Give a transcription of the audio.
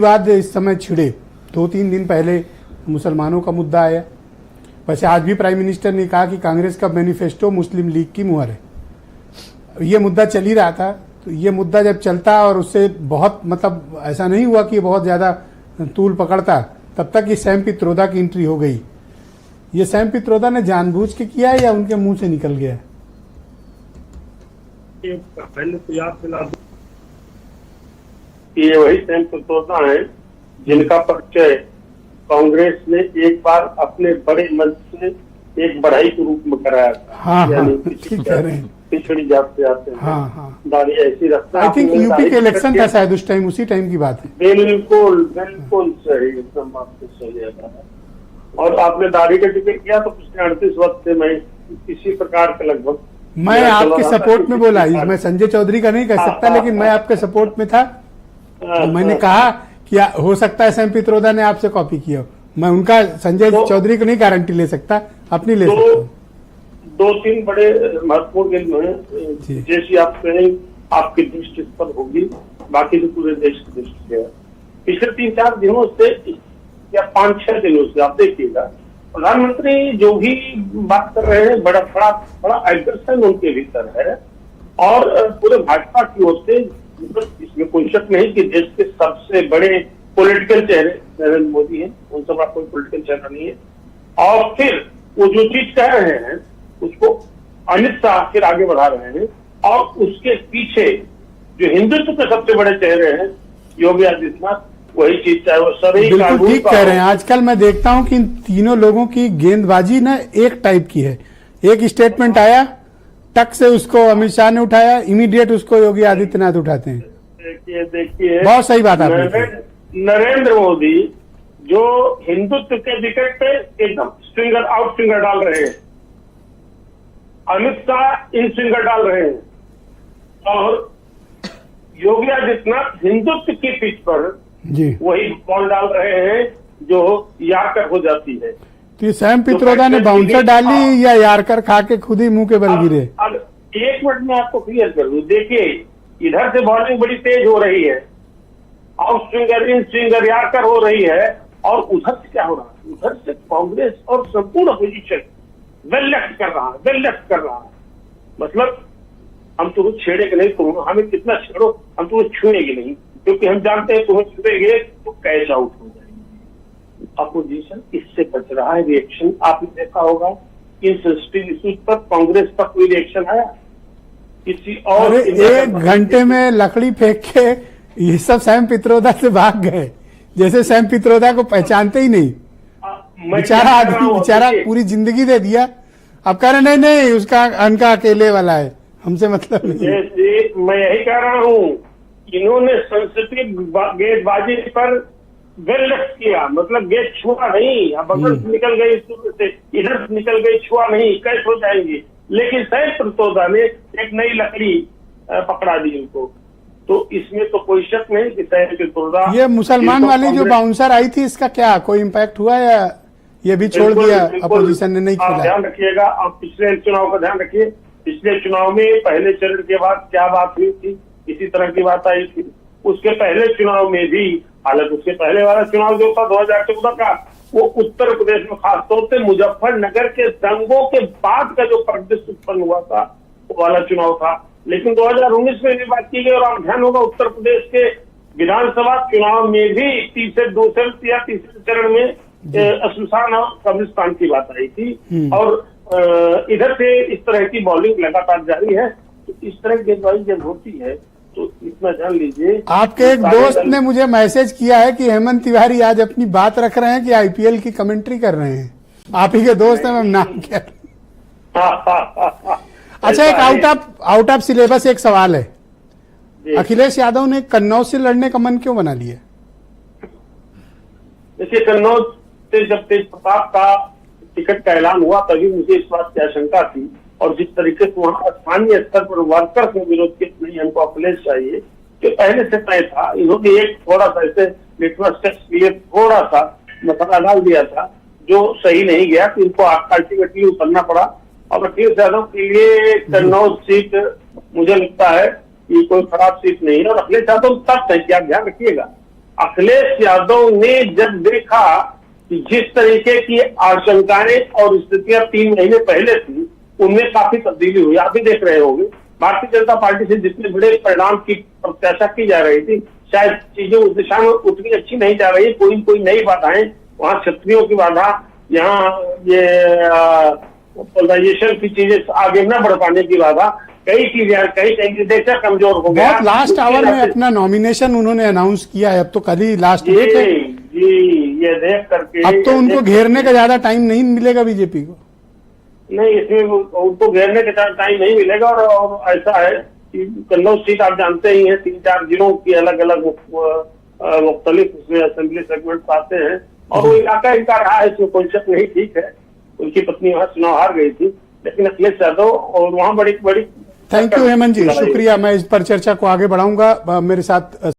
विवाद इस समय छिड़े। 2-3 दिन पहले मुसलमानों का मुद्दा आया। वैसे आज भी प्राइम मिनिस्टर ने कहा कि कांग्रेस का मैनिफेस्टो मुस्लिम लीग की मुहर है। ये मुद्दा चल ही रहा था। तो ये मुद्दा जब चलता और उससे बहुत मतलब ऐसा नहीं हुआ कि बहुत ज्यादा तूल पकड़ता, तब तक ये सैम पित्रोदा की एंट्री हो गई। ये सैम पित्रोदा ने जानबूझ के किया है या उनके मुंह से निकल गया? पहले तो याद दिला कि ये वही सैम पित्रोदा है जिनका परिचय कांग्रेस ने एक बार अपने बड़े मंच से एक बढ़ाई के रूप में कराया था। हाँ, यानी ठीक कह रहे हैं। पिछड़ी जात से आते हैं। हाँ। दाढ़ी ऐसी रखता। आई थिंक यूपी के इलेक्शन था शायद उस टाइम, उसी टाइम की बात है। बिल्कुल सही, एकदम आपको सही है। और आपने दाढ़ी का जिक्र किया तो पिछले 38 वक्त से मैं इसी प्रकार के लगभग मैं आपके सपोर्ट में बोला। मैं संजय चौधरी का नहीं कह सकता, लेकिन मैं आपके सपोर्ट में था। तो मैंने कहा कि हो सकता है सैम पित्रोदा ने आपसे कॉपी किया। मैं उनका संजय चौधरी को नहीं गारंटी ले सकता, अपनी ले सकता हूँ। 2-3 बड़े महत्वपूर्ण दिन में जैसी आप कहें आपकी दृष्टि पर होगी, बाकी तो पूरे देश की दृष्टि है। पिछले 3-4 दिनों से या 5-6 दिनों से आप देखिएगा, प्रधानमंत्री जो भी बात कर रहे हैं बड़ा एग्रेशन उनके भीतर है। और पूरे भाजपा की ओर से इसमें कोई शक नहीं कि देश के सबसे बड़े पॉलिटिकल चेहरे नरेंद्र मोदी हैं, उन सब कोई पॉलिटिकल चेहरा नहीं है। और फिर वो जो चीज कह रहे हैं उसको अमित शाह फिर आगे बढ़ा रहे हैं। और उसके पीछे जो हिंदुत्व के सबसे बड़े चेहरे हैं योगी आदित्यनाथ, वही चीज चाहे वो सभी बिल्कुल ठीक कह रहे हैं। आजकल मैं देखता हूं कि इन तीनों लोगों की गेंदबाजी ना एक टाइप की है। एक स्टेटमेंट आया, टक से उसको अमित शाह ने उठाया, इमीडिएट उसको योगी आदित्यनाथ उठाते हैं। देखिए बहुत सही बात आपने। नरेंद्र मोदी जो हिंदुत्व के विकेट पे एकदम स्विंगर आउट स्विंगर डाल रहे हैं, अमित शाह इन स्विंगर डाल रहे हैं, और योगी आदित्यनाथ हिंदुत्व की पिच पर जी वही बॉल डाल रहे हैं जो यारकर हो जाती है। तो ये सैम पित्रोदा ने बाउंसर डाली या यारकर खा के खुद ही मुंह के बल गिरे? अब 1 मिनट में आपको क्लियर कर दूं। देखिए, इधर से बॉलिंग बड़ी तेज हो रही है, आउट स्विंगर इन स्विंगर यारकर हो रही है, और उधर से क्या हो रहा है? उधर से कांग्रेस और संपूर्ण अपोजिशन वेल लेफ्ट कर रहा है। मतलब हम तुम्हें छेड़ेंगे नहीं, तुम हमें कितना छेड़ो, हम तुम्हें छुएंगे नहीं, क्योंकि हम जानते हैं तुम्हें छुएंगे तो कैच आउट हो जाएंगे। अपोजिशन इससे बच रहा है। रिएक्शन आपने देखा होगा इन सेंसिटिव इश्यूज पर कांग्रेस का कोई रिएक्शन आया किसी और? 1 घंटे में लकड़ी फेंक के ये सब सैम पित्रोदा से भाग गए, जैसे सैम पित्रोदा को पहचानते ही नहीं। बेचारा आदमी, बेचारा पूरी जिंदगी दे दिया। अब कह रहे नहीं उसका अनका अकेले वाला है, हमसे मतलब नहीं। मैं यही कह रहा हूँ, इन्होंने सेंसिटिव गेंदबाजी पर वेल लेफ्ट किया, मतलब गेंद छुआ नहीं। अब बगल से निकल गई, से इधर से निकल गई, छुआ नहीं, कैच हो जाएंगे। लेकिन सैम पित्रोदा ने एक नई लकड़ी पकड़ा दी उनको। तो इसमें तो कोई शक नहीं कि सैम पित्रोदा। ये मुसलमान वाली जो बाउंसर आई थी, इसका क्या कोई इम्पैक्ट हुआ या ये भी छोड़ दिया अपोजिशन ने नहीं खेला? ध्यान रखिएगा, आप पिछले चुनाव का ध्यान रखिए। पिछले चुनाव में पहले चरण के बाद क्या बात हुई थी, इसी तरह की बात आई थी। उसके पहले चुनाव में भी, हालांकि उसके पहले वाला चुनाव जो था 2014 का, वो उत्तर प्रदेश में खासतौर से मुजफ्फरनगर के दंगों के बाद का जो परिदृश्य उत्पन्न हुआ था, वो वाला चुनाव था। लेकिन 2019 में भी बात की गई, और आप ध्यान होगा उत्तर प्रदेश के विधानसभा चुनाव में भी दूसरे या तीसरे चरण में शमशान और कब्रिस्तान की बात आई थी। और इधर से इस तरह की बॉलिंग लगातार जारी है। तो इस तरह की गेंदबाजी जब होती है तो इतना जान लीजिए। आपके एक दोस्त ने मुझे मैसेज किया है कि हेमंत तिवारी आज अपनी बात रख रहे हैं कि आईपीएल की कमेंट्री कर रहे हैं। आप ही के दोस्त हैं, मैं नाम क्या? अच्छा, एक आउट ऑफ सिलेबस एक सवाल है। अखिलेश यादव ने कन्नौज से लड़ने का मन क्यों बना लिया? देखिए, कन्नौज से जब तेज प्रताप का टिकट का ऐलान हुआ तभी मुझे इस बात की आशंका थी। और जिस तरीके से वहाँ स्थानीय स्तर पर वर्कर्स ने विरोध किया, नहीं हमको अखिलेश चाहिए, कि पहले से तय था। इन्होंने एक थोड़ा सा ऐसे लिटमस टेस्ट के लिए थोड़ा सा मसला डाल दिया था जो सही नहीं गया, तो इनको अल्टीमेटली उतरना पड़ा। और अखिलेश यादव के लिए कन्नौज सीट मुझे लगता है कि कोई खराब सीट नहीं है। और अखिलेश यादव तब तय, आप ध्यान रखिएगा, अखिलेश यादव ने जब देखा कि जिस तरीके की आशंकाएं और स्थितियां 3 महीने पहले थी, उनमें काफी तब्दीली हुई। आप भी देख रहे होंगे, भारतीय जनता पार्टी से जितने बड़े परिणाम की प्रत्याशा की जा रही थी, शायद चीजें उस दिशा में उतनी अच्छी नहीं जा रही। कोई नई बाधाएं, वहां क्षत्रियों की बाधा, यहाँ ये पोलराइजेशन की चीजें आगे न बढ़ पाने की बाधा, कई चीजें कमजोर हो गया। बहुत लास्ट आवर में अपना नॉमिनेशन उन्होंने अनाउंस किया है, अब तो कल ही लास्ट डेट है। जी, ये देख करके अब तो उनको घेरने का ज्यादा टाइम नहीं मिलेगा बीजेपी को। नहीं, इसमें उनको घेरने का टाइम नहीं मिलेगा। और ऐसा है कि कन्नौज सीट आप जानते ही हैं, 3-4 जिलों की अलग अलग मुख्तलिफ उसमें असेंबली सेगमेंट आते हैं, और वो इलाका इनका रहा है, इसमें कोई शक नहीं। ठीक है, उनकी पत्नी वहां चुनाव हार गई थी, लेकिन अखिलेश यादव और वहां बड़ी थैंक यू हेमंत जी, शुक्रिया। मैं इस पर चर्चा को आगे बढ़ाऊंगा। मेरे साथ